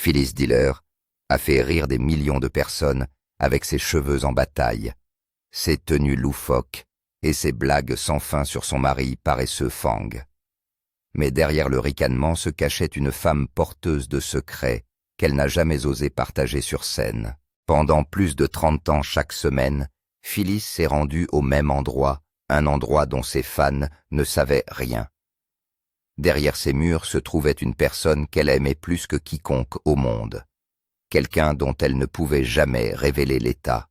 Phyllis Diller a fait rire des millions de personnes avec ses cheveux en bataille, ses tenues loufoques et ses blagues sans fin sur son mari paresseux Fang. Mais derrière le ricanement se cachait une femme porteuse de secrets qu'elle n'a jamais osé partager sur scène. Pendant plus de 30 ans chaque semaine, Phyllis s'est rendue au même endroit, un endroit dont ses fans ne savaient rien. Derrière ces murs se trouvait une personne qu'elle aimait plus que quiconque au monde, quelqu'un dont elle ne pouvait jamais révéler l'état.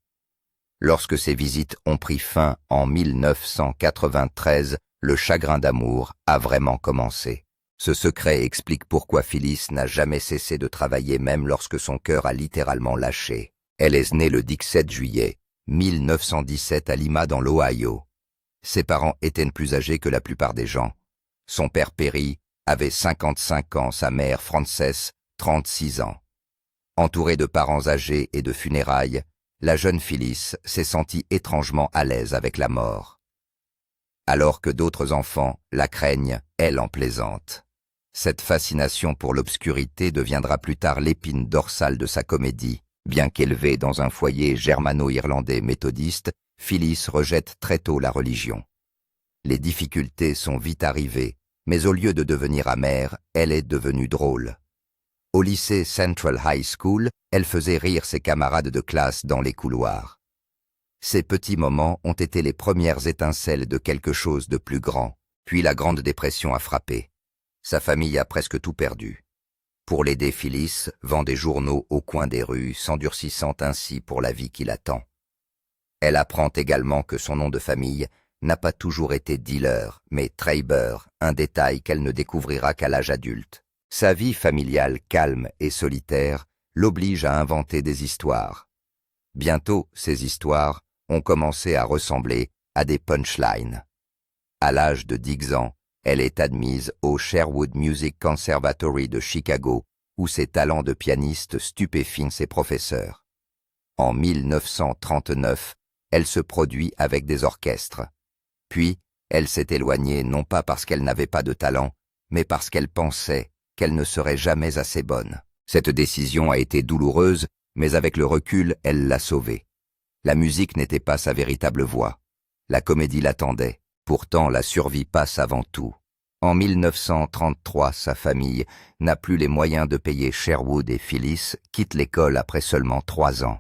Lorsque ces visites ont pris fin en 1993, le chagrin d'amour a vraiment commencé. Ce secret explique pourquoi Phyllis n'a jamais cessé de travailler même lorsque son cœur a littéralement lâché. Elle est née le 17 juillet 1917 à Lima dans l'Ohio. Ses parents étaient plus âgés que la plupart des gens. Son père Perry avait 55 ans, sa mère Frances 36 ans. Entourée de parents âgés et de funérailles, la jeune Phyllis s'est sentie étrangement à l'aise avec la mort. Alors que d'autres enfants la craignent, elle en plaisante. Cette fascination pour l'obscurité deviendra plus tard l'épine dorsale de sa comédie. Bien qu'élevée dans un foyer germano-irlandais méthodiste, Phyllis rejette très tôt la religion. Les difficultés sont vite arrivées, mais au lieu de devenir amère, elle est devenue drôle. Au lycée Central High School, elle faisait rire ses camarades de classe dans les couloirs. Ces petits moments ont été les premières étincelles de quelque chose de plus grand. Puis la Grande Dépression a frappé. Sa famille a presque tout perdu. Pour l'aider, Phyllis vend des journaux au coin des rues, s'endurcissant ainsi pour la vie qui l'attend. Elle apprend également que son nom de famille n'a pas toujours été Dealer, mais Treiber, un détail qu'elle ne découvrira qu'à l'âge adulte. Sa vie familiale calme et solitaire l'oblige à inventer des histoires. Bientôt, ces histoires ont commencé à ressembler à des punchlines. À l'âge de 10 ans, elle est admise au Sherwood Music Conservatory de Chicago, où ses talents de pianiste stupéfient ses professeurs. En 1939, elle se produit avec des orchestres. Puis, elle s'est éloignée non pas parce qu'elle n'avait pas de talent, mais parce qu'elle pensait qu'elle ne serait jamais assez bonne. Cette décision a été douloureuse, mais avec le recul, elle l'a sauvée. La musique n'était pas sa véritable voix. La comédie l'attendait. Pourtant, la survie passe avant tout. En 1933, sa famille n'a plus les moyens de payer Sherwood et Phyllis quitte l'école après seulement 3 ans.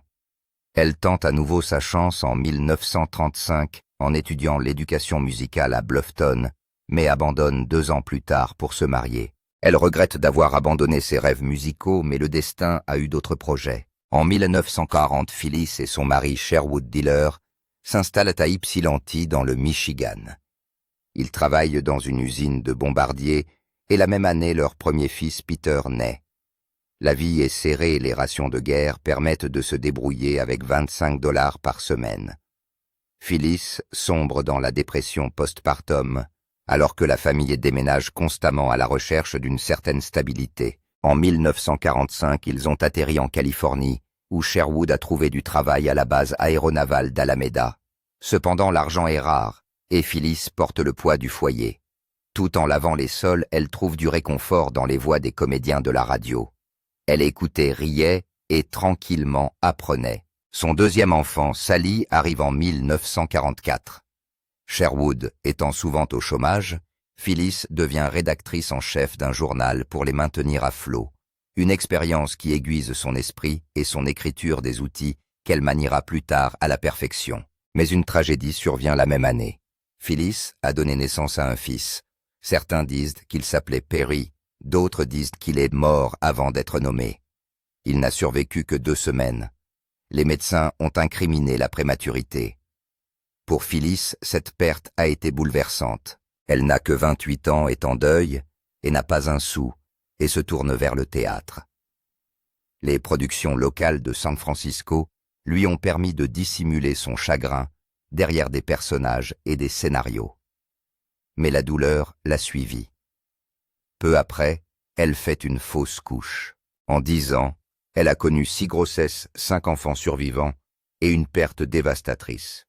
Elle tente à nouveau sa chance en 1935 en étudiant l'éducation musicale à Bluffton, mais abandonne 2 ans plus tard pour se marier. Elle regrette d'avoir abandonné ses rêves musicaux, mais le destin a eu d'autres projets. En 1940, Phyllis et son mari Sherwood Diller s'installent à Ypsilanti dans le Michigan. Ils travaillent dans une usine de bombardiers et la même année leur premier fils Peter naît. La vie est serrée et les rations de guerre permettent de se débrouiller avec $25 par semaine. Phyllis sombre dans la dépression postpartum, alors que la famille déménage constamment à la recherche d'une certaine stabilité. En 1945, ils ont atterri en Californie, où Sherwood a trouvé du travail à la base aéronavale d'Alameda. Cependant, l'argent est rare, et Phyllis porte le poids du foyer. Tout en lavant les sols, elle trouve du réconfort dans les voix des comédiens de la radio. Elle écoutait, riait et tranquillement apprenait. Son deuxième enfant, Sally, arrive en 1944. Sherwood étant souvent au chômage, Phyllis devient rédactrice en chef d'un journal pour les maintenir à flot. Une expérience qui aiguise son esprit et son écriture des outils qu'elle maniera plus tard à la perfection. Mais une tragédie survient la même année. Phyllis a donné naissance à un fils. Certains disent qu'il s'appelait Perry, d'autres disent qu'il est mort avant d'être nommé. Il n'a survécu que 2 semaines. Les médecins ont incriminé la prématurité. Pour Phyllis, cette perte a été bouleversante. Elle n'a que 28 ans, est en deuil et n'a pas un sou, et se tourne vers le théâtre. Les productions locales de San Francisco lui ont permis de dissimuler son chagrin derrière des personnages et des scénarios. Mais la douleur l'a suivie. Peu après, elle fait une fausse couche. En 10 ans, elle a connu 6 grossesses, 5 enfants survivants et une perte dévastatrice.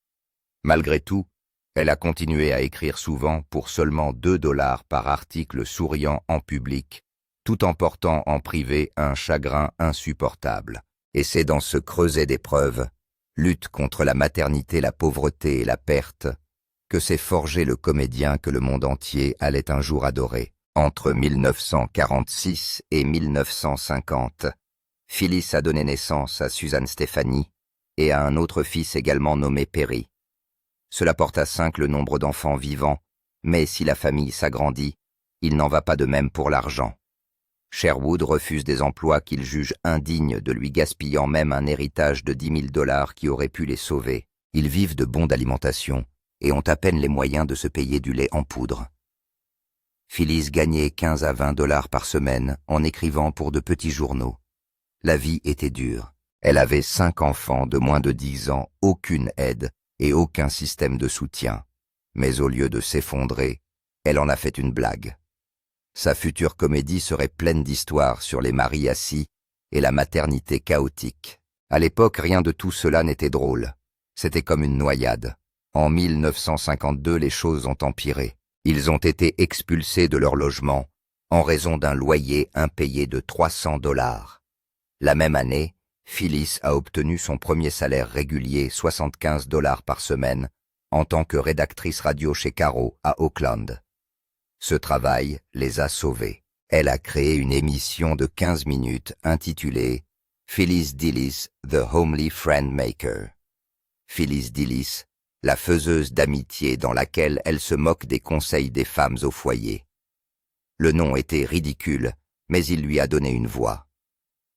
Malgré tout, elle a continué à écrire souvent pour seulement $2 par article souriant en public, tout en portant en privé un chagrin insupportable. Et c'est dans ce creuset d'épreuves, lutte contre la maternité, la pauvreté et la perte, que s'est forgé le comédien que le monde entier allait un jour adorer. Entre 1946 et 1950, Phyllis a donné naissance à Suzanne Stéphanie et à un autre fils également nommé Perry. Cela porte à 5 le nombre d'enfants vivants, mais si la famille s'agrandit, il n'en va pas de même pour l'argent. Sherwood refuse des emplois qu'il juge indignes de lui, gaspillant même un héritage de 10 000 $ qui aurait pu les sauver. Ils vivent de bons d'alimentation et ont à peine les moyens de se payer du lait en poudre. Phyllis gagnait 15 à 20 $ par semaine en écrivant pour de petits journaux. La vie était dure. Elle avait 5 enfants de moins de 10 ans, aucune aide et aucun système de soutien. Mais au lieu de s'effondrer, elle en a fait une blague. Sa future comédie serait pleine d'histoires sur les maris assis et la maternité chaotique. À l'époque, rien de tout cela n'était drôle. C'était comme une noyade. En 1952, les choses ont empiré. Ils ont été expulsés de leur logement en raison d'un loyer impayé de 300 $. La même année, Phyllis a obtenu son premier salaire régulier, 75 $ par semaine, en tant que rédactrice radio chez Caro à Auckland. Ce travail les a sauvés. Elle a créé une émission de 15 minutes intitulée Phyllis Diller, The Homely Friend Maker. Phyllis Diller, la faiseuse d'amitié, dans laquelle elle se moque des conseils des femmes au foyer. Le nom était ridicule, mais il lui a donné une voix.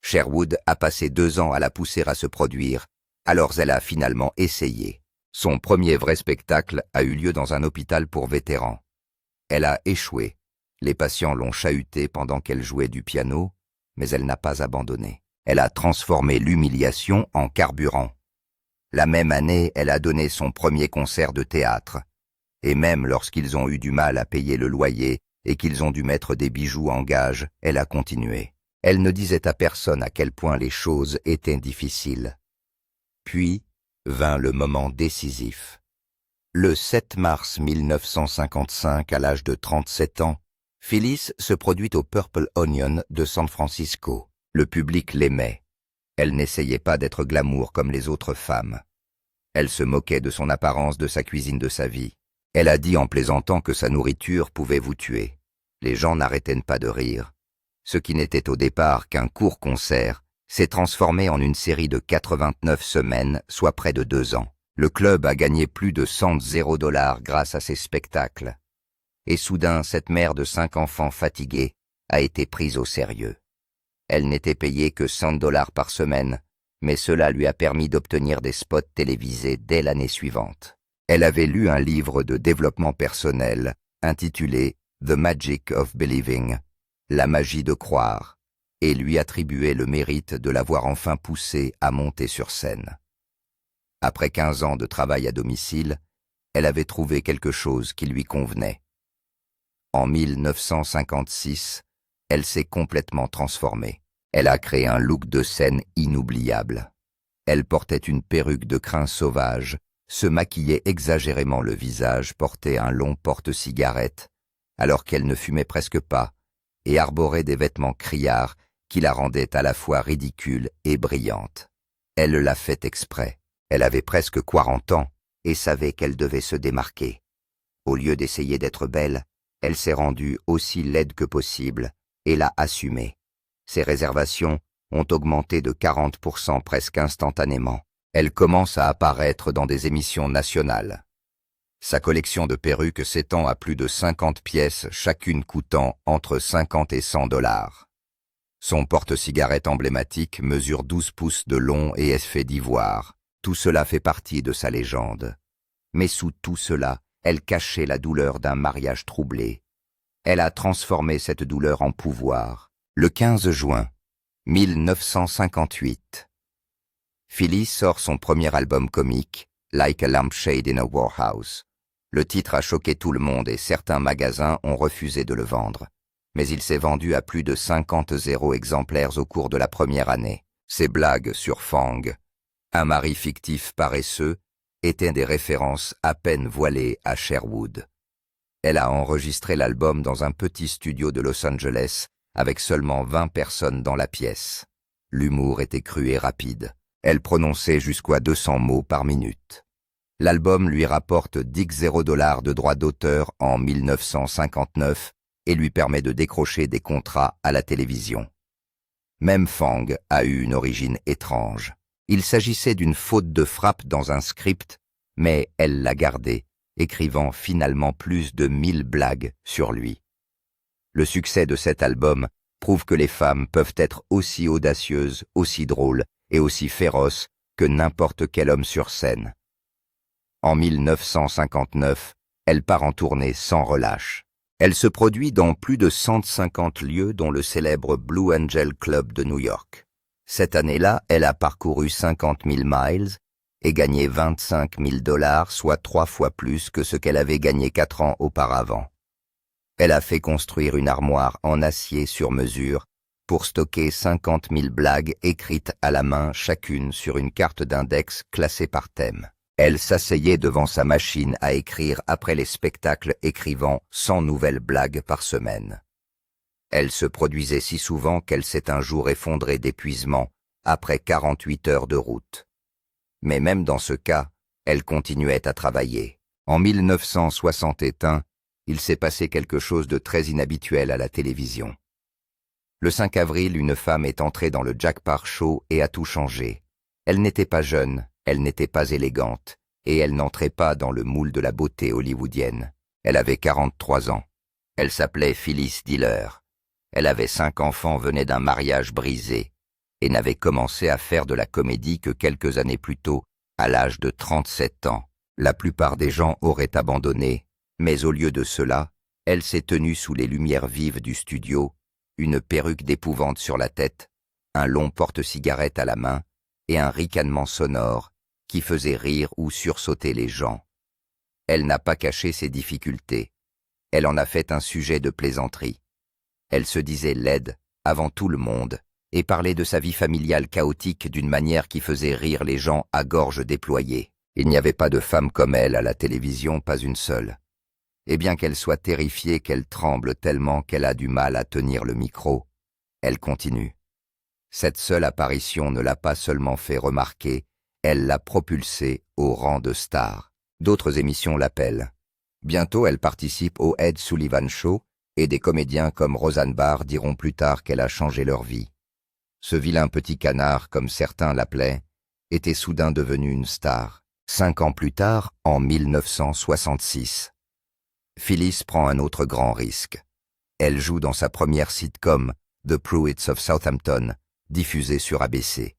Sherwood a passé 2 ans à la pousser à se produire, alors elle a finalement essayé. Son premier vrai spectacle a eu lieu dans un hôpital pour vétérans. Elle a échoué. Les patients l'ont chahutée pendant qu'elle jouait du piano, mais elle n'a pas abandonné. Elle a transformé l'humiliation en carburant. La même année, elle a donné son premier concert de théâtre. Et même lorsqu'ils ont eu du mal à payer le loyer et qu'ils ont dû mettre des bijoux en gage, elle a continué. Elle ne disait à personne à quel point les choses étaient difficiles. Puis vint le moment décisif. Le 7 mars 1955, à l'âge de 37 ans, Phyllis se produit au Purple Onion de San Francisco. Le public l'aimait. Elle n'essayait pas d'être glamour comme les autres femmes. Elle se moquait de son apparence, de sa cuisine, de sa vie. Elle a dit en plaisantant que sa nourriture pouvait vous tuer. Les gens n'arrêtaient pas de rire. Ce qui n'était au départ qu'un court concert s'est transformé en une série de 89 semaines, soit près de 2 ans. Le club a gagné plus de 100 $ grâce à ses spectacles. Et soudain, cette mère de 5 enfants fatiguée a été prise au sérieux. Elle n'était payée que 100 $ par semaine, mais cela lui a permis d'obtenir des spots télévisés dès l'année suivante. Elle avait lu un livre de développement personnel intitulé The Magic of Believing, la magie de croire, et lui attribuait le mérite de l'avoir enfin poussée à monter sur scène. Après 15 ans de travail à domicile, elle avait trouvé quelque chose qui lui convenait. En 1956, elle s'est complètement transformée. Elle a créé un look de scène inoubliable. Elle portait une perruque de crin sauvage, se maquillait exagérément le visage, portait un long porte-cigarette, alors qu'elle ne fumait presque pas, et arborait des vêtements criards qui la rendaient à la fois ridicule et brillante. Elle l'a fait exprès. Elle avait presque 40 ans et savait qu'elle devait se démarquer. Au lieu d'essayer d'être belle, elle s'est rendue aussi laide que possible et l'a assumée. Ses réservations ont augmenté de 40% presque instantanément. Elle commence à apparaître dans des émissions nationales. Sa collection de perruques s'étend à plus de 50 pièces, chacune coûtant entre 50 et 100 $. Son porte-cigarette emblématique mesure 12 pouces de long et est fait d'ivoire. Tout cela fait partie de sa légende. Mais sous tout cela, elle cachait la douleur d'un mariage troublé. Elle a transformé cette douleur en pouvoir. Le 15 juin 1958, Phyllis sort son premier album comique, Like a Lampshade in a Warehouse. Le titre a choqué tout le monde et certains magasins ont refusé de le vendre. Mais il s'est vendu à plus de 50 000 exemplaires au cours de la première année. Ses blagues sur Fang, un mari fictif paresseux, étaient des références à peine voilées à Sherwood. Elle a enregistré l'album dans un petit studio de Los Angeles avec seulement 20 personnes dans la pièce. L'humour était cru et rapide. Elle prononçait jusqu'à 200 mots par minute. L'album lui rapporte $10 de droits d'auteur en 1959 et lui permet de décrocher des contrats à la télévision. Même Fang a eu une origine étrange. Il s'agissait d'une faute de frappe dans un script, mais elle l'a gardé, écrivant finalement plus de 1000 blagues sur lui. Le succès de cet album prouve que les femmes peuvent être aussi audacieuses, aussi drôles et aussi féroces que n'importe quel homme sur scène. En 1959, elle part en tournée sans relâche. Elle se produit dans plus de 150 lieux dont le célèbre Blue Angel Club de New York. Cette année-là, elle a parcouru 50 000 miles et gagné $25 000, soit 3 fois plus que ce qu'elle avait gagné 4 ans auparavant. Elle a fait construire une armoire en acier sur mesure pour stocker 50 000 blagues écrites à la main, chacune sur une carte d'index classée par thème. Elle s'asseyait devant sa machine à écrire après les spectacles, écrivant 100 nouvelles blagues par semaine. Elle se produisait si souvent qu'elle s'est un jour effondrée d'épuisement après 48 heures de route. Mais même dans ce cas, elle continuait à travailler. En 1961, il s'est passé quelque chose de très inhabituel à la télévision. Le 5 avril, une femme est entrée dans le Jack Paar Show et a tout changé. Elle n'était pas jeune, elle n'était pas élégante, et elle n'entrait pas dans le moule de la beauté hollywoodienne. Elle avait 43 ans. Elle s'appelait Phyllis Diller. Elle avait 5 enfants, venait d'un mariage brisé, et n'avait commencé à faire de la comédie que quelques années plus tôt, à l'âge de 37 ans. La plupart des gens auraient abandonné, mais au lieu de cela, elle s'est tenue sous les lumières vives du studio, une perruque d'épouvante sur la tête, un long porte-cigarette à la main, et un ricanement sonore qui faisait rire ou sursauter les gens. Elle n'a pas caché ses difficultés. Elle en a fait un sujet de plaisanterie. Elle se disait laide, avant tout le monde, et parlait de sa vie familiale chaotique d'une manière qui faisait rire les gens à gorge déployée. Il n'y avait pas de femme comme elle à la télévision, pas une seule. Et bien qu'elle soit terrifiée, qu'elle tremble tellement qu'elle a du mal à tenir le micro, elle continue. Cette seule apparition ne l'a pas seulement fait remarquer, elle l'a propulsée au rang de star. D'autres émissions l'appellent. Bientôt, elle participe au Ed Sullivan Show, et des comédiens comme Roseanne Barr diront plus tard qu'elle a changé leur vie. Ce vilain petit canard, comme certains l'appelaient, était soudain devenu une star. 5 ans plus tard, en 1966. Phyllis prend un autre grand risque. Elle joue dans sa première sitcom, The Pruitts of Southampton, diffusée sur ABC.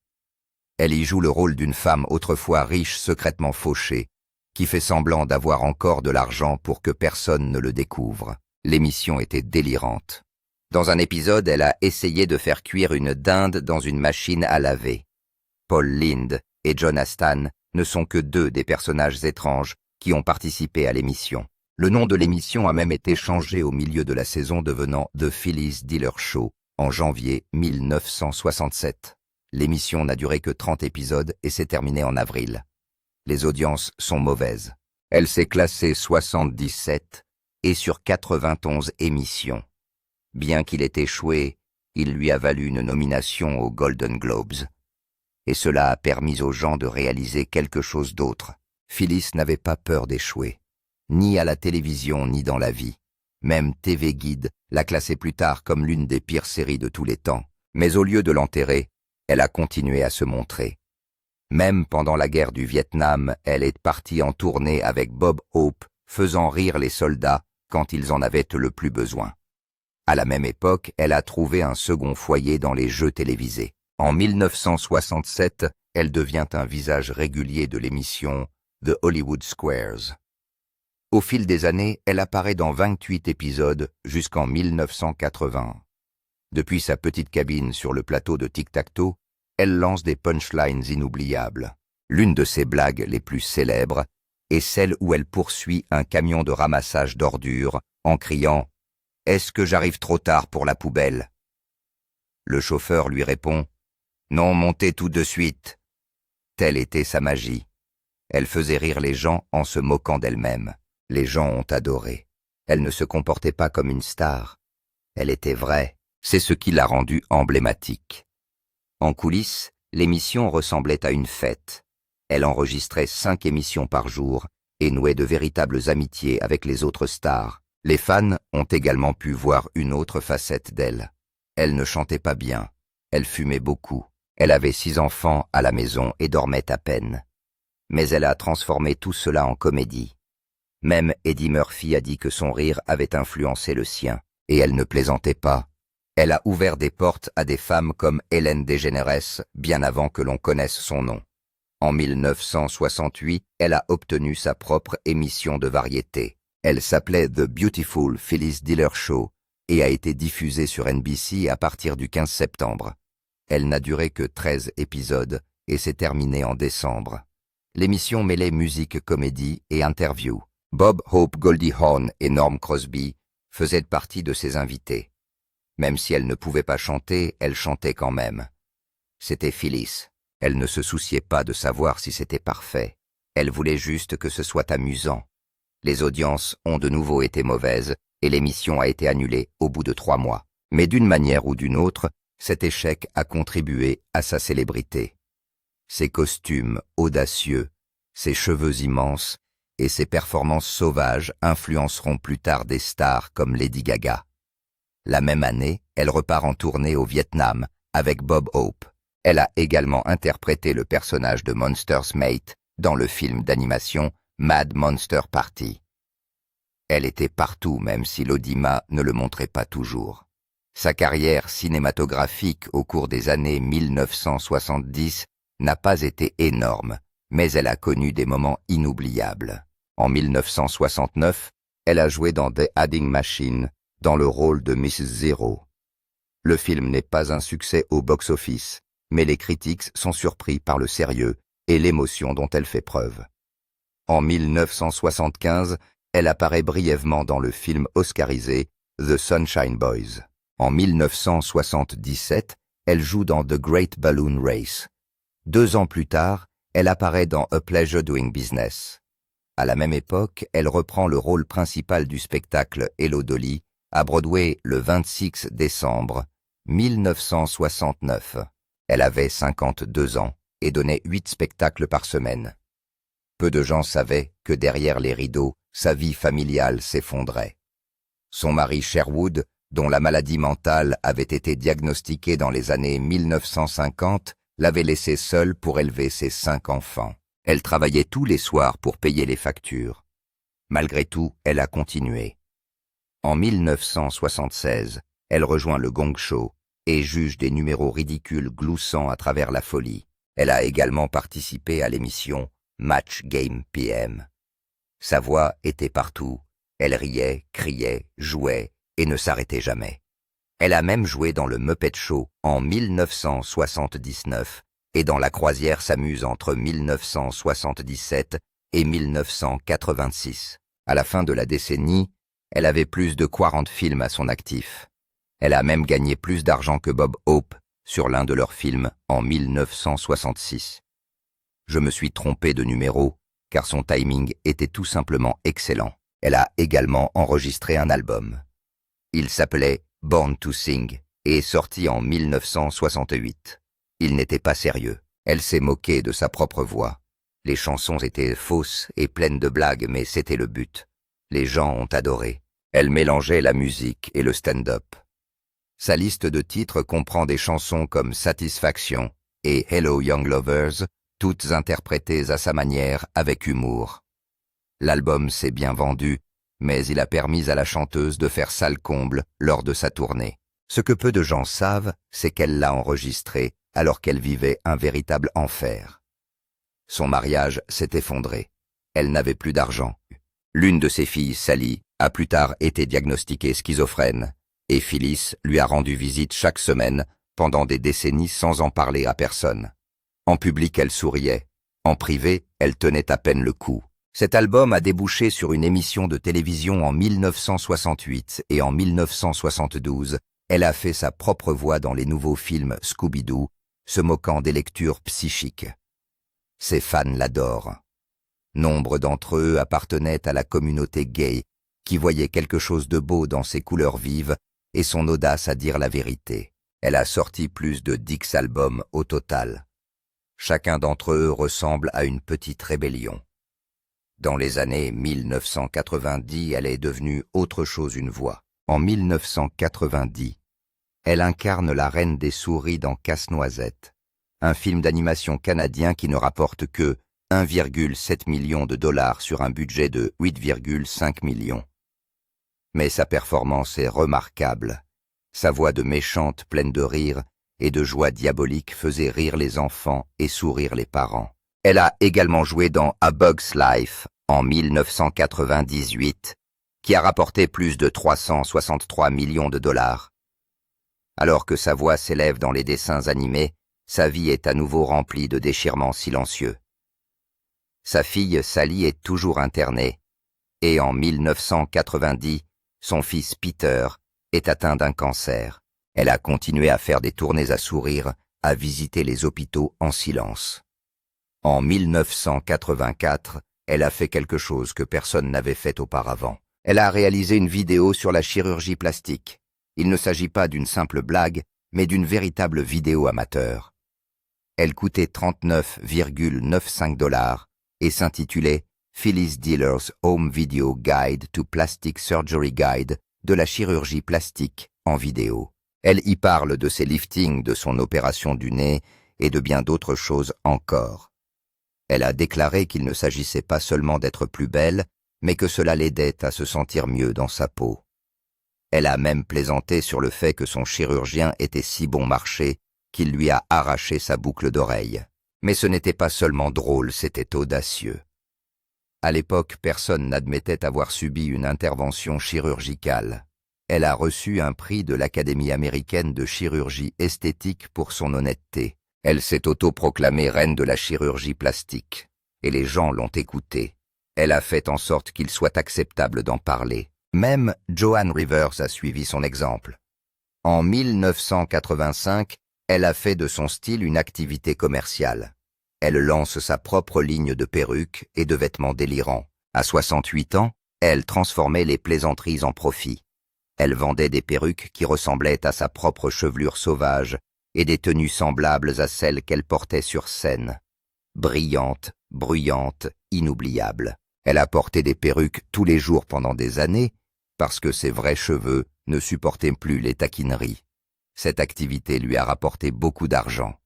Elle y joue le rôle d'une femme autrefois riche, secrètement fauchée, qui fait semblant d'avoir encore de l'argent pour que personne ne le découvre. L'émission était délirante. Dans un épisode, elle a essayé de faire cuire une dinde dans une machine à laver. Paul Lynde et John Astin ne sont que 2 des personnages étranges qui ont participé à l'émission. Le nom de l'émission a même été changé au milieu de la saison, devenant The Phyllis Diller Show en janvier 1967. L'émission n'a duré que 30 épisodes et s'est terminée en avril. Les audiences sont mauvaises. Elle s'est classée 77 et sur 91 émissions. Bien qu'il ait échoué, il lui a valu une nomination aux Golden Globes. Et cela a permis aux gens de réaliser quelque chose d'autre. Phyllis n'avait pas peur d'échouer, ni à la télévision ni dans la vie. Même TV Guide l'a classée plus tard comme l'une des pires séries de tous les temps. Mais au lieu de l'enterrer, elle a continué à se montrer. Même pendant la guerre du Vietnam, elle est partie en tournée avec Bob Hope, faisant rire les soldats quand ils en avaient le plus besoin. À la même époque, elle a trouvé un second foyer dans les jeux télévisés. En 1967, elle devient un visage régulier de l'émission The Hollywood Squares. Au fil des années, elle apparaît dans 28 épisodes jusqu'en 1980. Depuis sa petite cabine sur le plateau de Tic-Tac-Toe, elle lance des punchlines inoubliables. L'une de ses blagues les plus célèbres est celle où elle poursuit un camion de ramassage d'ordures en criant « Est-ce que j'arrive trop tard pour la poubelle ?» Le chauffeur lui répond « Non, montez tout de suite !» Telle était sa magie. Elle faisait rire les gens en se moquant d'elle-même. Les gens ont adoré. Elle ne se comportait pas comme une star. Elle était vraie, C'est ce qui l'a rendue emblématique. En coulisses, l'émission ressemblait à une fête. Elle enregistrait 5 émissions par jour et nouait de véritables amitiés avec les autres stars. Les fans ont également pu voir une autre facette d'elle. Elle ne chantait pas bien, elle fumait beaucoup, elle avait 6 enfants à la maison et dormait à peine. Mais elle a transformé tout cela en comédie. Même Eddie Murphy a dit que son rire avait influencé le sien, et elle ne plaisantait pas. Elle a ouvert des portes à des femmes comme Ellen DeGeneres bien avant que l'on connaisse son nom. En 1968, elle a obtenu sa propre émission de variété. Elle s'appelait The Beautiful Phyllis Diller Show et a été diffusée sur NBC à partir du 15 septembre. Elle n'a duré que 13 épisodes et s'est terminée en décembre. L'émission mêlait musique, comédie et interview. Bob Hope Goldie Hawn et Norm Crosby faisaient partie de ses invités. Même si elle ne pouvait pas chanter, elle chantait quand même. C'était Phyllis. Elle ne se souciait pas de savoir si c'était parfait. Elle voulait juste que ce soit amusant. Les audiences ont de nouveau été mauvaises et l'émission a été annulée au bout de 3 mois. Mais d'une manière ou d'une autre, cet échec a contribué à sa célébrité. Ses costumes audacieux, ses cheveux immenses et ses performances sauvages influenceront plus tard des stars comme Lady Gaga. La même année, elle repart en tournée au Vietnam avec Bob Hope. Elle a également interprété le personnage de Monster's Mate dans le film d'animation Mad Monster Party. Elle était partout même si l'audimat ne le montrait pas toujours. Sa carrière cinématographique au cours des années 1970 n'a pas été énorme, mais elle a connu des moments inoubliables. En 1969, elle a joué dans The Adding Machine, dans le rôle de Mrs. Zero. Le film n'est pas un succès au box-office, mais les critiques sont surpris par le sérieux et l'émotion dont elle fait preuve. En 1975, elle apparaît brièvement dans le film oscarisé The Sunshine Boys. En 1977, elle joue dans The Great Balloon Race. 2 ans plus tard, elle apparaît dans A Pleasure Doing Business. À la même époque, elle reprend le rôle principal du spectacle Hello Dolly à Broadway le 26 décembre 1969. Elle avait 52 ans et donnait 8 spectacles par semaine. Peu de gens savaient que derrière les rideaux, sa vie familiale s'effondrait. Son mari Sherwood, dont la maladie mentale avait été diagnostiquée dans les années 1950, l'avait laissée seule pour élever ses 5 enfants. Elle travaillait tous les soirs pour payer les factures. Malgré tout, elle a continué. En 1976, elle rejoint le Gong Show et juge des numéros ridicules gloussant à travers la folie. Elle a également participé à l'émission Match Game PM. Sa voix était partout. Elle riait, criait, jouait et ne s'arrêtait jamais. Elle a même joué dans le Muppet Show en 1979 et dans La Croisière s'amuse entre 1977 et 1986. À la fin de la décennie, elle avait plus de 40 films à son actif. Elle a même gagné plus d'argent que Bob Hope sur l'un de leurs films en 1966. Je me suis trompé de numéro, car son timing était tout simplement excellent. Elle a également enregistré un album. Il s'appelait Born to Sing et est sorti en 1968. Il n'était pas sérieux. Elle s'est moquée de sa propre voix. Les chansons étaient fausses et pleines de blagues, mais c'était le but. Les gens ont adoré. Elle mélangeait la musique et le stand-up. Sa liste de titres comprend des chansons comme Satisfaction et Hello Young Lovers, toutes interprétées à sa manière avec humour. L'album s'est bien vendu, mais il a permis à la chanteuse de faire salle comble lors de sa tournée. Ce que peu de gens savent, c'est qu'elle l'a enregistré alors qu'elle vivait un véritable enfer. Son mariage s'est effondré. Elle n'avait plus d'argent. L'une de ses filles, Sally, a plus tard été diagnostiquée schizophrène, et Phyllis lui a rendu visite chaque semaine pendant des décennies sans en parler à personne. En public, elle souriait. En privé, elle tenait à peine le coup. Cet album a débouché sur une émission de télévision en 1968 et en 1972, elle a fait sa propre voix dans les nouveaux films Scooby-Doo, se moquant des lectures psychiques. Ses fans l'adorent. Nombre d'entre eux appartenaient à la communauté gay, qui voyait quelque chose de beau dans ses couleurs vives et son audace à dire la vérité. Elle a sorti plus de 10 albums au total. Chacun d'entre eux ressemble à une petite rébellion. Dans les années 1990, elle est devenue autre chose, une voix. En 1990, elle incarne la reine des souris dans Casse-Noisette, un film d'animation canadien qui ne rapporte que 1,7 million de dollars sur un budget de 8,5 millions. Mais sa performance est remarquable. Sa voix de méchante pleine de rire et de joie diabolique faisait rire les enfants et sourire les parents. Elle a également joué dans A Bug's Life en 1998, qui a rapporté plus de 363 millions de dollars. Alors que sa voix s'élève dans les dessins animés, sa vie est à nouveau remplie de déchirements silencieux. Sa fille Sally est toujours internée, et en 1990, son fils Peter est atteint d'un cancer. Elle a continué à faire des tournées à sourire, à visiter les hôpitaux en silence. En 1984, elle a fait quelque chose que personne n'avait fait auparavant. Elle a réalisé une vidéo sur la chirurgie plastique. Il ne s'agit pas d'une simple blague, mais d'une véritable vidéo amateur. Elle coûtait 39,95 $ et s'intitulait Phyllis Dillers Home Video Guide to Plastic Surgery Guide de la chirurgie plastique en vidéo. Elle y parle de ses liftings, de son opération du nez et de bien d'autres choses encore. Elle a déclaré qu'il ne s'agissait pas seulement d'être plus belle, mais que cela l'aidait à se sentir mieux dans sa peau. Elle a même plaisanté sur le fait que son chirurgien était si bon marché qu'il lui a arraché sa boucle d'oreille. Mais ce n'était pas seulement drôle, c'était audacieux. À l'époque, personne n'admettait avoir subi une intervention chirurgicale. Elle a reçu un prix de l'Académie américaine de chirurgie esthétique pour son honnêteté. Elle s'est autoproclamée reine de la chirurgie plastique, et les gens l'ont écoutée. Elle a fait en sorte qu'il soit acceptable d'en parler. Même Joan Rivers a suivi son exemple. En 1985, elle a fait de son style une activité commerciale. Elle lance sa propre ligne de perruques et de vêtements délirants. À 68 ans, elle transformait les plaisanteries en profit. Elle vendait des perruques qui ressemblaient à sa propre chevelure sauvage et des tenues semblables à celles qu'elle portait sur scène. Brillantes, bruyantes, inoubliables. Elle a porté des perruques tous les jours pendant des années parce que ses vrais cheveux ne supportaient plus les taquineries. Cette activité lui a rapporté beaucoup d'argent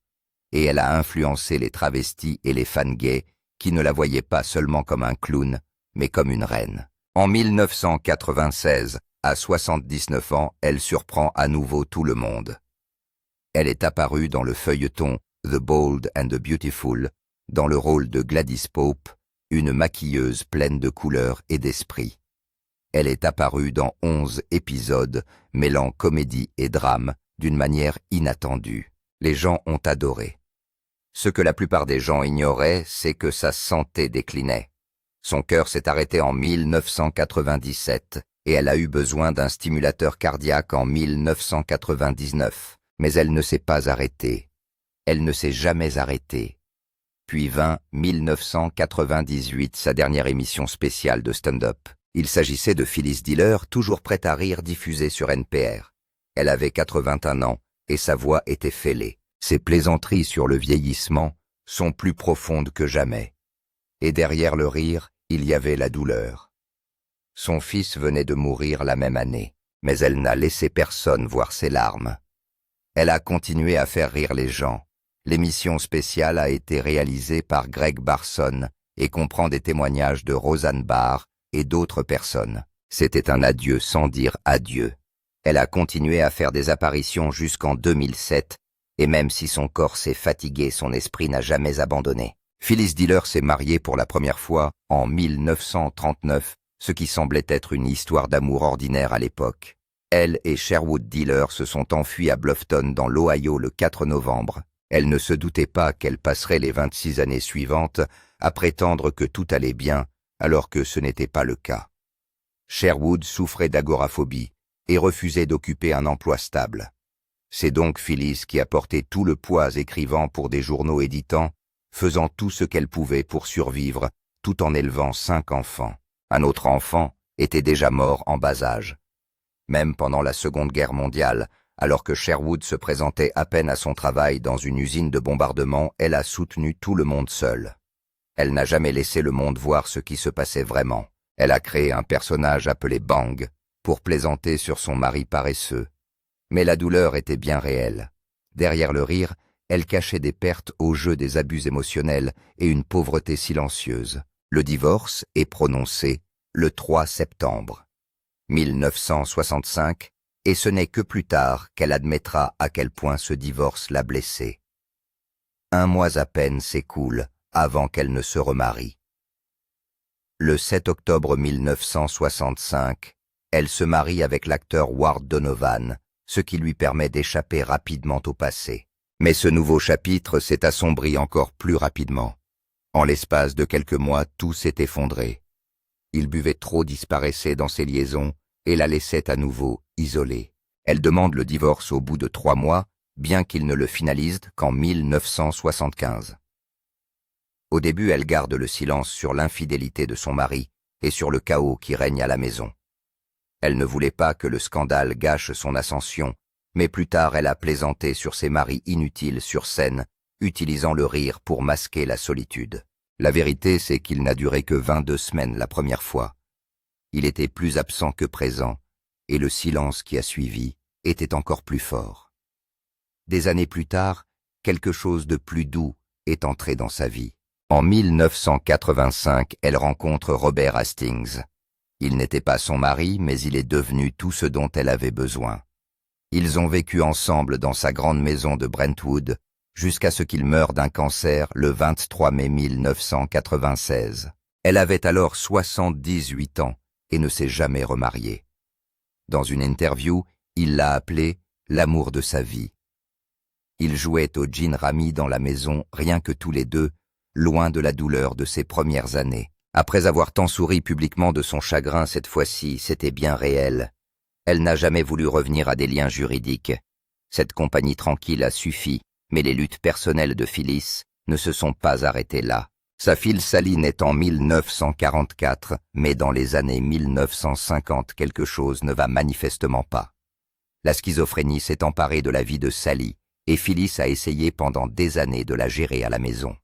et elle a influencé les travestis et les fans gays qui ne la voyaient pas seulement comme un clown, mais comme une reine. En 1996, à 79 ans, elle surprend à nouveau tout le monde. Elle est apparue dans le feuilleton The Bold and the Beautiful, dans le rôle de Gladys Pope, une maquilleuse pleine de couleurs et d'esprit. Elle est apparue dans 11 épisodes, mêlant comédie et drame d'une manière inattendue. Les gens ont adoré. Ce que la plupart des gens ignoraient, c'est que sa santé déclinait. Son cœur s'est arrêté en 1997 et elle a eu besoin d'un stimulateur cardiaque en 1999. Mais elle ne s'est pas arrêtée. Elle ne s'est jamais arrêtée. Puis vint 1998, sa dernière émission spéciale de stand-up. Il s'agissait de Phyllis Diller, toujours prête à rire, diffusée sur NPR. Elle avait 81 ans et sa voix était fêlée. Ses plaisanteries sur le vieillissement sont plus profondes que jamais. Et derrière le rire, il y avait la douleur. Son fils venait de mourir la même année, mais elle n'a laissé personne voir ses larmes. Elle a continué à faire rire les gens. L'émission spéciale a été réalisée par Greg Barson et comprend des témoignages de Roseanne Barr et d'autres personnes. C'était un adieu sans dire adieu. Elle a continué à faire des apparitions jusqu'en 2007, et même si son corps s'est fatigué, son esprit n'a jamais abandonné. Phyllis Diller s'est mariée pour la première fois en 1939, ce qui semblait être une histoire d'amour ordinaire à l'époque. Elle et Sherwood Diller se sont enfuis à Bluffton dans l'Ohio le 4 novembre. Elle ne se doutait pas qu'elle passerait les 26 années suivantes à prétendre que tout allait bien, alors que ce n'était pas le cas. Sherwood souffrait d'agoraphobie et refusait d'occuper un emploi stable. C'est donc Phyllis qui a porté tout le poids écrivant pour des journaux éditants, faisant tout ce qu'elle pouvait pour survivre, tout en élevant 5 enfants. Un autre enfant était déjà mort en bas âge. Même pendant la Seconde Guerre mondiale, alors que Sherwood se présentait à peine à son travail dans une usine de bombardement, elle a soutenu tout le monde seule. Elle n'a jamais laissé le monde voir ce qui se passait vraiment. Elle a créé un personnage appelé Bang pour plaisanter sur son mari paresseux. Mais la douleur était bien réelle. Derrière le rire, elle cachait des pertes au jeu des abus émotionnels et une pauvreté silencieuse. Le divorce est prononcé le 3 septembre 1965, et ce n'est que plus tard qu'elle admettra à quel point ce divorce l'a blessée. Un mois à peine s'écoule avant qu'elle ne se remarie. Le 7 octobre 1965, elle se marie avec l'acteur Ward Donovan, ce qui lui permet d'échapper rapidement au passé. Mais ce nouveau chapitre s'est assombri encore plus rapidement. En l'espace de quelques mois, tout s'est effondré. Il buvait trop, disparaissait dans ses liaisons et la laissait à nouveau isolée. Elle demande le divorce au bout de 3 mois, bien qu'il ne le finalise qu'en 1975. Au début, elle garde le silence sur l'infidélité de son mari et sur le chaos qui règne à la maison. Elle ne voulait pas que le scandale gâche son ascension, mais plus tard elle a plaisanté sur ses maris inutiles sur scène, utilisant le rire pour masquer la solitude. La vérité, c'est qu'il n'a duré que 22 semaines la première fois. Il était plus absent que présent, et le silence qui a suivi était encore plus fort. Des années plus tard, quelque chose de plus doux est entré dans sa vie. En 1985, elle rencontre Robert Hastings. Il n'était pas son mari, mais il est devenu tout ce dont elle avait besoin. Ils ont vécu ensemble dans sa grande maison de Brentwood, jusqu'à ce qu'il meure d'un cancer le 23 mai 1996. Elle avait alors 78 ans et ne s'est jamais remariée. Dans une interview, il l'a appelée « l'amour de sa vie ». Ils jouaient au gin rami dans la maison, rien que tous les deux, loin de la douleur de ses premières années. Après avoir tant souri publiquement de son chagrin, cette fois-ci, c'était bien réel. Elle n'a jamais voulu revenir à des liens juridiques. Cette compagnie tranquille a suffi, mais les luttes personnelles de Phyllis ne se sont pas arrêtées là. Sa fille Sally naît en 1944, mais dans les années 1950, quelque chose ne va manifestement pas. La schizophrénie s'est emparée de la vie de Sally, et Phyllis a essayé pendant des années de la gérer à la maison.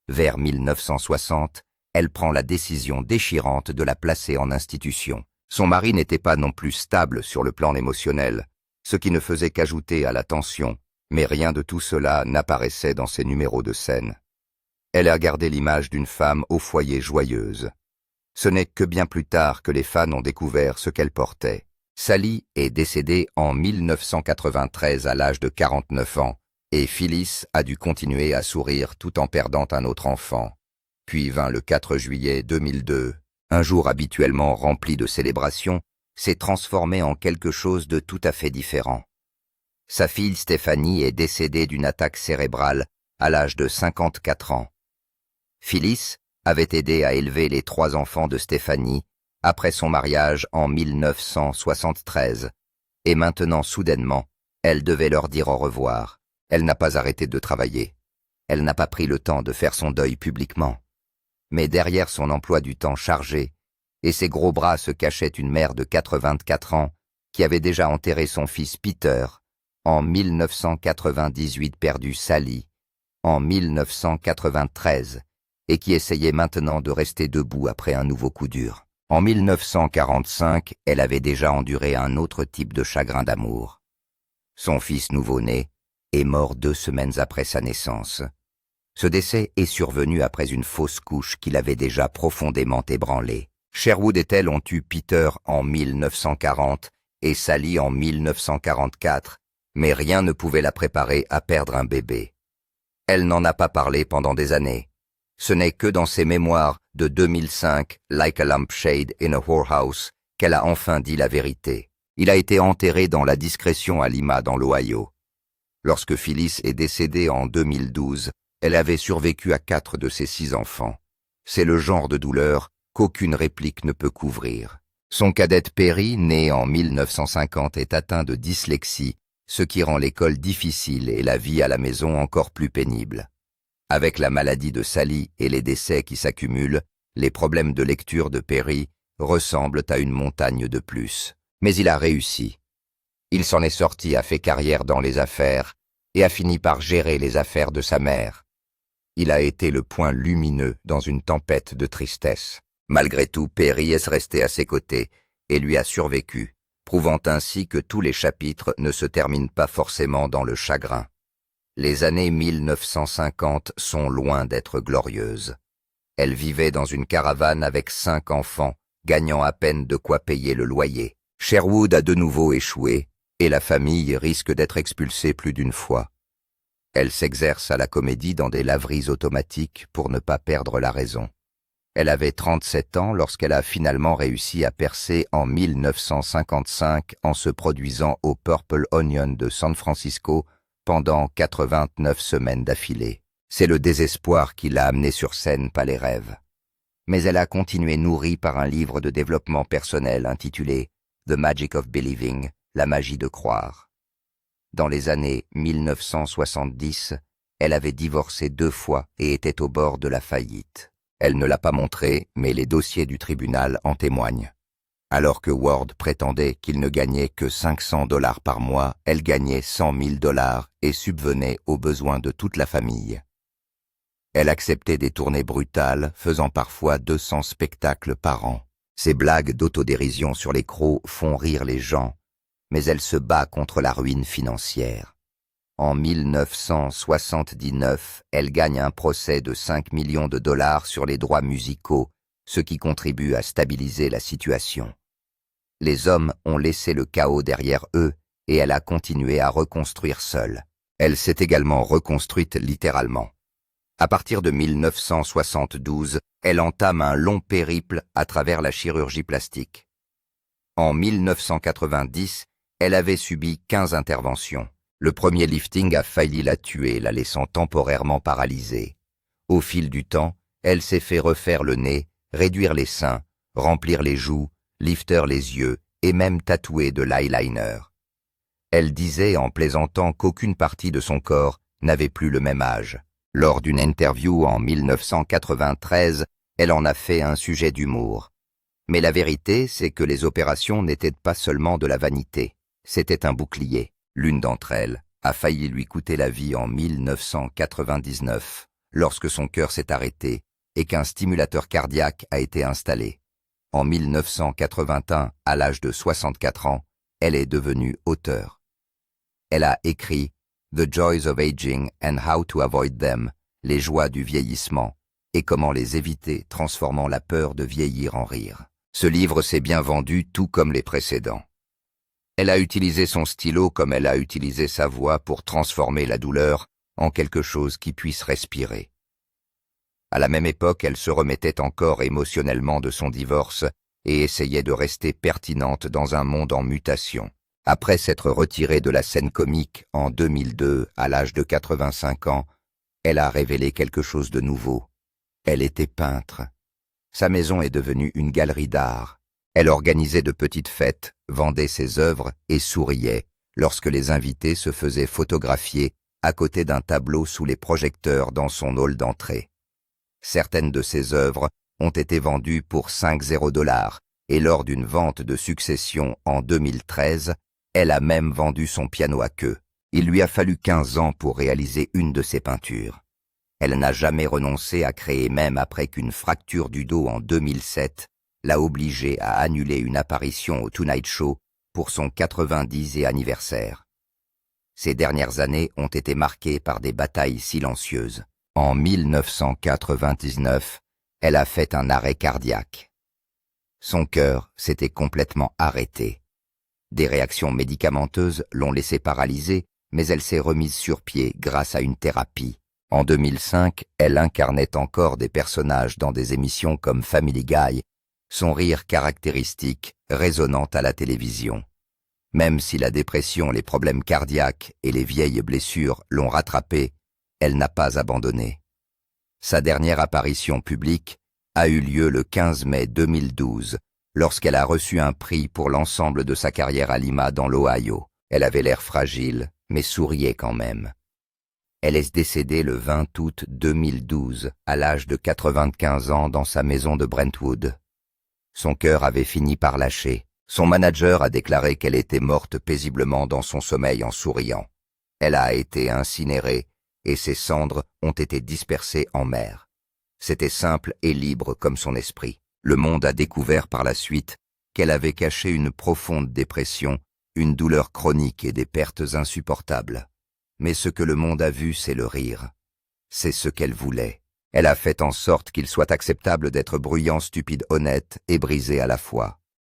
Vers 1960, elle prend la décision déchirante de la placer en institution. Son mari n'était pas non plus stable sur le plan émotionnel, ce qui ne faisait qu'ajouter à la tension, mais rien de tout cela n'apparaissait dans ses numéros de scène. Elle a gardé l'image d'une femme au foyer joyeuse. Ce n'est que bien plus tard que les fans ont découvert ce qu'elle portait. Sally est décédée en 1993 à l'âge de 49 ans, et Phyllis a dû continuer à sourire tout en perdant un autre enfant. Puis vint le 4 juillet 2002. Un jour habituellement rempli de célébrations s'est transformé en quelque chose de tout à fait différent. Sa fille Stéphanie est décédée d'une attaque cérébrale à l'âge de 54 ans. Phyllis avait aidé à élever les 3 enfants de Stéphanie après son mariage en 1973, et maintenant, soudainement, elle devait leur dire au revoir. Elle n'a pas arrêté de travailler. Elle n'a pas pris le temps de faire son deuil publiquement. Mais derrière son emploi du temps chargé et ses gros bras se cachait une mère de 84 ans qui avait déjà enterré son fils Peter, en 1998 perdu Sally, en 1993, et qui essayait maintenant de rester debout après un nouveau coup dur. En 1945, elle avait déjà enduré un autre type de chagrin d'amour. Son fils nouveau-né est mort 2 semaines après sa naissance. Ce décès est survenu après une fausse couche qui l'avait déjà profondément ébranlé. Sherwood et elle ont eu Peter en 1940 et Sally en 1944, mais rien ne pouvait la préparer à perdre un bébé. Elle n'en a pas parlé pendant des années. Ce n'est que dans ses mémoires de 2005, Like a Lampshade in a Whorehouse, qu'elle a enfin dit la vérité. Il a été enterré dans la discrétion à Lima, dans l'Ohio. Lorsque Phyllis est décédée en 2012, elle avait survécu à 4 de ses 6 enfants. C'est le genre de douleur qu'aucune réplique ne peut couvrir. Son cadette Perry, née en 1950, est atteint de dyslexie, ce qui rend l'école difficile et la vie à la maison encore plus pénible. Avec la maladie de Sally et les décès qui s'accumulent, les problèmes de lecture de Perry ressemblent à une montagne de plus. Mais il a réussi. Il s'en est sorti, a fait carrière dans les affaires et a fini par gérer les affaires de sa mère. Il a été le point lumineux dans une tempête de tristesse. Malgré tout, Perry est resté à ses côtés et lui a survécu, prouvant ainsi que tous les chapitres ne se terminent pas forcément dans le chagrin. Les années 1950 sont loin d'être glorieuses. Elle vivait dans une caravane avec 5 enfants, gagnant à peine de quoi payer le loyer. Sherwood a de nouveau échoué, et la famille risque d'être expulsée plus d'une fois. Elle s'exerce à la comédie dans des laveries automatiques pour ne pas perdre la raison. Elle avait 37 ans lorsqu'elle a finalement réussi à percer en 1955 en se produisant au Purple Onion de San Francisco pendant 89 semaines d'affilée. C'est le désespoir qui l'a amenée sur scène, pas les rêves. Mais elle a continué nourrie par un livre de développement personnel intitulé « The Magic of Believing », la magie de croire. Dans les années 1970, elle avait divorcé 2 fois et était au bord de la faillite. Elle ne l'a pas montré, mais les dossiers du tribunal en témoignent. Alors que Ward prétendait qu'il ne gagnait que $500 par mois, elle gagnait $100 000 et subvenait aux besoins de toute la famille. Elle acceptait des tournées brutales, faisant parfois 200 spectacles par an. Ses blagues d'autodérision sur les crocs font rire les gens, mais elle se bat contre la ruine financière. En 1979, elle gagne un procès de $5 millions sur les droits musicaux, ce qui contribue à stabiliser la situation. Les hommes ont laissé le chaos derrière eux et elle a continué à reconstruire seule. Elle s'est également reconstruite littéralement. À partir de 1972, elle entame un long périple à travers la chirurgie plastique. En 1990, elle avait subi 15 interventions. Le premier lifting a failli la tuer, la laissant temporairement paralysée. Au fil du temps, elle s'est fait refaire le nez, réduire les seins, remplir les joues, lifter les yeux et même tatouer de l'eyeliner. Elle disait en plaisantant qu'aucune partie de son corps n'avait plus le même âge. Lors d'une interview en 1993, elle en a fait un sujet d'humour. Mais la vérité, c'est que les opérations n'étaient pas seulement de la vanité, c'était un bouclier. L'une d'entre elles a failli lui coûter la vie en 1999, lorsque son cœur s'est arrêté et qu'un stimulateur cardiaque a été installé. En 1981, à l'âge de 64 ans, elle est devenue auteure. Elle a écrit « The Joys of Aging and How to Avoid Them », les joies du vieillissement, et comment les éviter, transformant la peur de vieillir en rire. Ce livre s'est bien vendu, tout comme les précédents. Elle a utilisé son stylo comme elle a utilisé sa voix pour transformer la douleur en quelque chose qui puisse respirer. À la même époque, elle se remettait encore émotionnellement de son divorce et essayait de rester pertinente dans un monde en mutation. Après s'être retirée de la scène comique en 2002, à l'âge de 85 ans, elle a révélé quelque chose de nouveau. Elle était peintre. Sa maison est devenue une galerie d'art. Elle organisait de petites fêtes, vendait ses œuvres et souriait lorsque les invités se faisaient photographier à côté d'un tableau sous les projecteurs dans son hall d'entrée. Certaines de ses œuvres ont été vendues pour $50 et lors d'une vente de succession en 2013, elle a même vendu son piano à queue. Il lui a fallu 15 ans pour réaliser une de ses peintures. Elle n'a jamais renoncé à créer même après qu'une fracture du dos en 2007 l'a obligée à annuler une apparition au Tonight Show pour son 90e anniversaire. Ces dernières années ont été marquées par des batailles silencieuses. En 1999, elle a fait un arrêt cardiaque. Son cœur s'était complètement arrêté. Des réactions médicamenteuses l'ont laissée paralysée, mais elle s'est remise sur pied grâce à une thérapie. En 2005, elle incarnait encore des personnages dans des émissions comme Family Guy, son rire caractéristique résonnant à la télévision. Même si la dépression, les problèmes cardiaques et les vieilles blessures l'ont rattrapée, elle n'a pas abandonné. Sa dernière apparition publique a eu lieu le 15 mai 2012, lorsqu'elle a reçu un prix pour l'ensemble de sa carrière à Lima dans l'Ohio. Elle avait l'air fragile, mais souriait quand même. Elle est décédée le 20 août 2012, à l'âge de 95 ans dans sa maison de Brentwood. Son cœur avait fini par lâcher, Son manager a déclaré qu'elle était morte paisiblement dans son sommeil en souriant. Elle a été incinérée et ses cendres ont été dispersées en mer. C'était simple et libre comme son esprit. Le monde a découvert par la suite qu'elle avait caché une profonde dépression, une douleur chronique et des pertes insupportables. Mais ce que le monde a vu, c'est le rire. C'est ce qu'elle voulait. Elle a fait en sorte qu'il soit acceptable d'être bruyant, stupide, honnête et brisé à la fois.